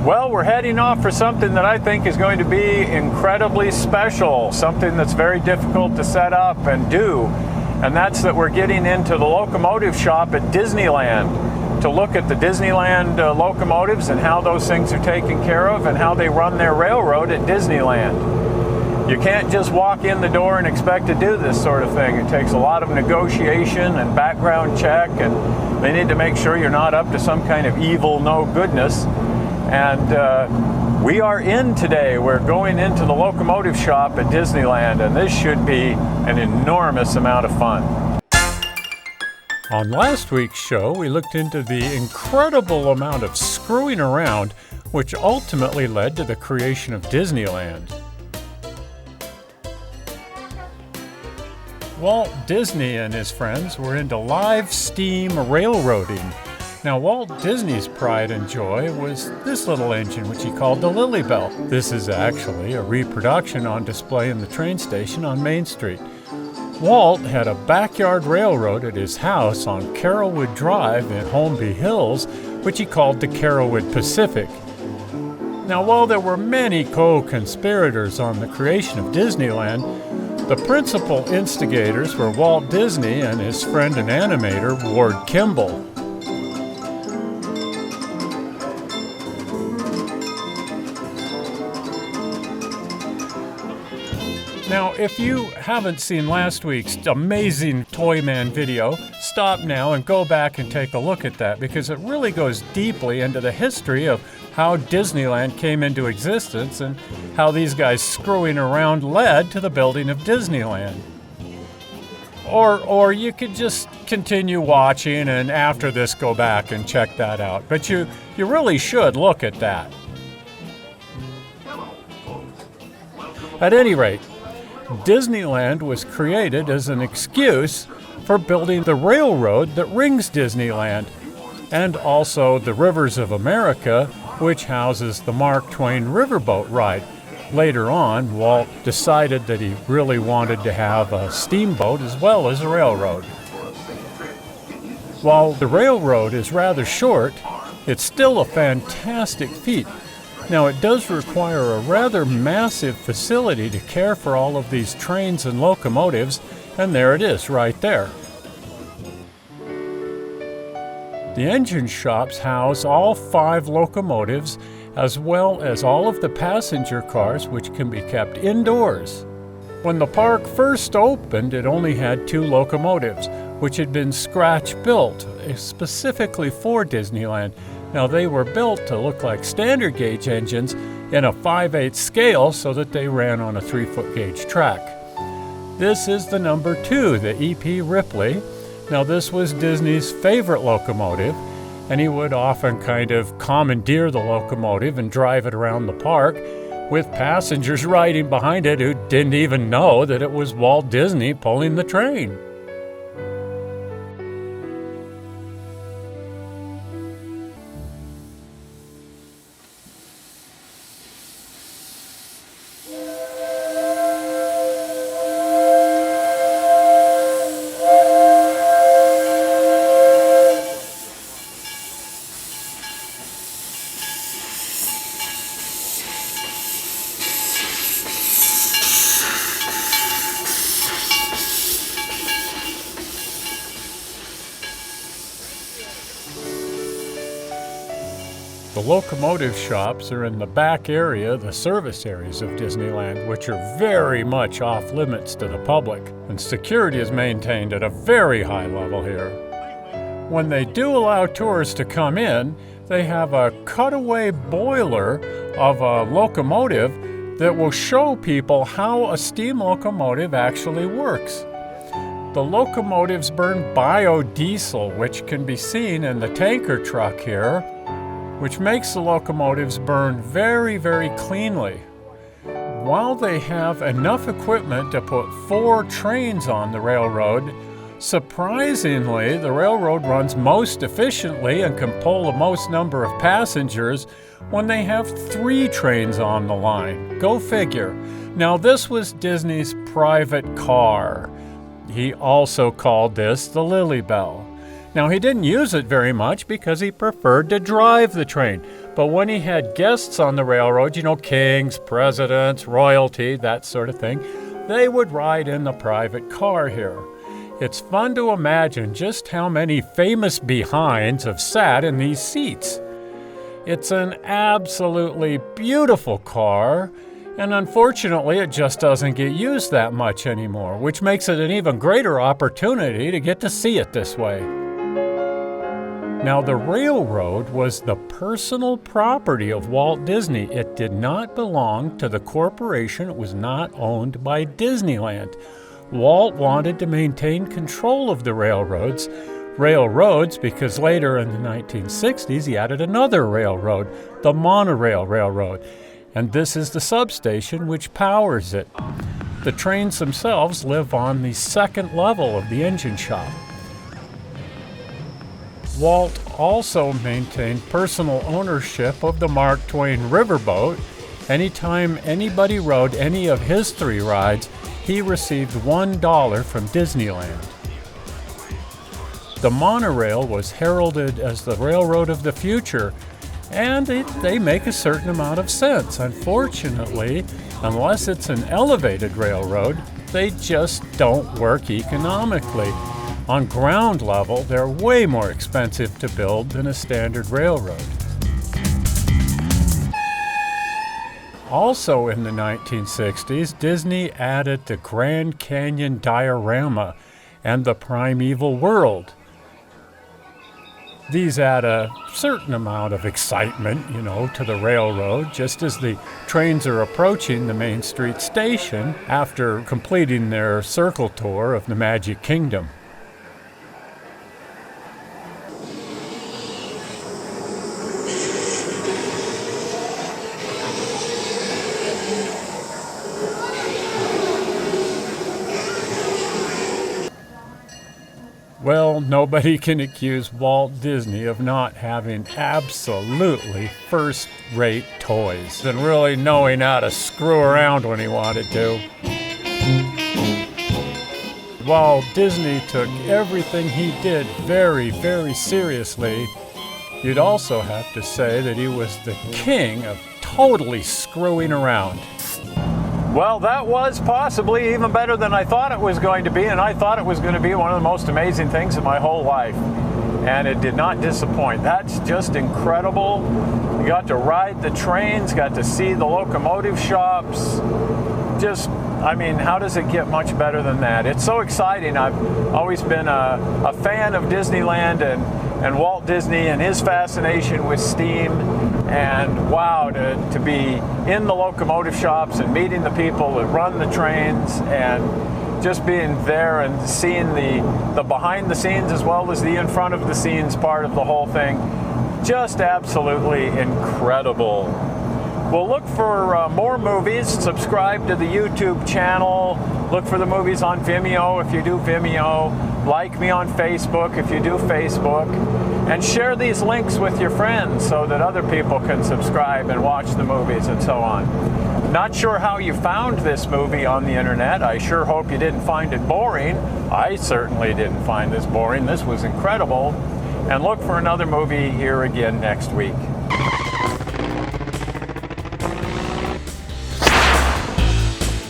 Well, we're heading off for something that I think is going to be incredibly special, something that's very difficult to set up and do, and that's that we're getting into the locomotive shop at Disneyland to look at the Disneyland locomotives and how those things are taken care of and how they run their railroad at Disneyland. You can't just walk in the door and expect to do this sort of thing. It takes a lot of negotiation and background check, and they need to make sure you're not up to some kind of evil no-goodness. And we are in today. We're going into the locomotive shop at Disneyland, and this should be an enormous amount of fun. On last week's show, we looked into the incredible amount of screwing around which ultimately led to the creation of Disneyland. Walt Disney and his friends were into live steam railroading. Now, Walt Disney's pride and joy was this little engine, which he called the Lilly Belt. This is actually a reproduction on display in the train station on Main Street. Walt had a backyard railroad at his house on Carrollwood Drive in Holmby Hills, which he called the Carrollwood Pacific. Now, while there were many co-conspirators on the creation of Disneyland, the principal instigators were Walt Disney and his friend and animator, Ward Kimball. Now, if you haven't seen last week's amazing Toyman video, stop now and go back and take a look at that, because it really goes deeply into the history of how Disneyland came into existence and how these guys screwing around led to the building of Disneyland. Or you could just continue watching and after this go back and check that out. But you really should look at that. At any rate, Disneyland was created as an excuse for building the railroad that rings Disneyland, and also the Rivers of America, which houses the Mark Twain riverboat ride. Later on, Walt decided that he really wanted to have a steamboat as well as a railroad. While the railroad is rather short, it's still a fantastic feat. Now, it does require a rather massive facility to care for all of these trains and locomotives, and there it is right there. The engine shops house all 5 locomotives, as well as all of the passenger cars, which can be kept indoors. When the park first opened, it only had 2 locomotives, which had been scratch-built specifically for Disneyland. Now, they were built to look like standard gauge engines in a 5/8 scale so that they ran on a 3-foot gauge track. This is the number 2, the E.P. Ripley. Now, this was Disney's favorite locomotive, and he would often kind of commandeer the locomotive and drive it around the park with passengers riding behind it who didn't even know that it was Walt Disney pulling the train. The locomotive shops are in the back area, the service areas of Disneyland, which are very much off limits to the public, and security is maintained at a very high level here. When they do allow tours to come in, they have a cutaway boiler of a locomotive that will show people how a steam locomotive actually works. The locomotives burn biodiesel, which can be seen in the tanker truck here, which makes the locomotives burn very, very cleanly. While they have enough equipment to put 4 trains on the railroad, surprisingly, the railroad runs most efficiently and can pull the most number of passengers when they have 3 trains on the line. Go figure. Now, this was Disney's private car. He also called this the Lilly Belt. Now, he didn't use it very much because he preferred to drive the train. But when he had guests on the railroad, kings, presidents, royalty, that sort of thing, they would ride in the private car here. It's fun to imagine just how many famous behinds have sat in these seats. It's an absolutely beautiful car, and unfortunately it just doesn't get used that much anymore, which makes it an even greater opportunity to get to see it this way. Now, the railroad was the personal property of Walt Disney. It did not belong to the corporation. It was not owned by Disneyland. Walt wanted to maintain control of the railroads because later in the 1960s he added another railroad, the Monorail Railroad, and this is the substation which powers it. The trains themselves live on the second level of the engine shop. Walt also maintained personal ownership of the Mark Twain riverboat. Anytime anybody rode any of his 3 rides, he received $1 from Disneyland. The monorail was heralded as the railroad of the future, and they make a certain amount of sense. Unfortunately, unless it's an elevated railroad, they just don't work economically. On ground level, they're way more expensive to build than a standard railroad. Also in the 1960s, Disney added the Grand Canyon diorama and the Primeval World. These add a certain amount of excitement, to the railroad, just as the trains are approaching the Main Street station after completing their circle tour of the Magic Kingdom. Well, nobody can accuse Walt Disney of not having absolutely first-rate toys and really knowing how to screw around when he wanted to. While Disney took everything he did very, very seriously, you'd also have to say that he was the king of totally screwing around. Well, that was possibly even better than I thought it was going to be, and I thought it was going to be one of the most amazing things in my whole life. And it did not disappoint. That's just incredible. You got to ride the trains, got to see the locomotive shops. How does it get much better than that? It's so exciting. I've always been a fan of Disneyland and Walt Disney and his fascination with steam. And wow, to be in the locomotive shops and meeting the people that run the trains and just being there and seeing the behind the scenes as well as the in front of the scenes part of the whole thing. Just absolutely incredible. Well, look for more movies. Subscribe to the YouTube channel. Look for the movies on Vimeo if you do Vimeo. Like me on Facebook if you do Facebook. And share these links with your friends so that other people can subscribe and watch the movies and so on. Not sure how you found this movie on the internet. I sure hope you didn't find it boring. I certainly didn't find this boring. This was incredible. And look for another movie here again next week.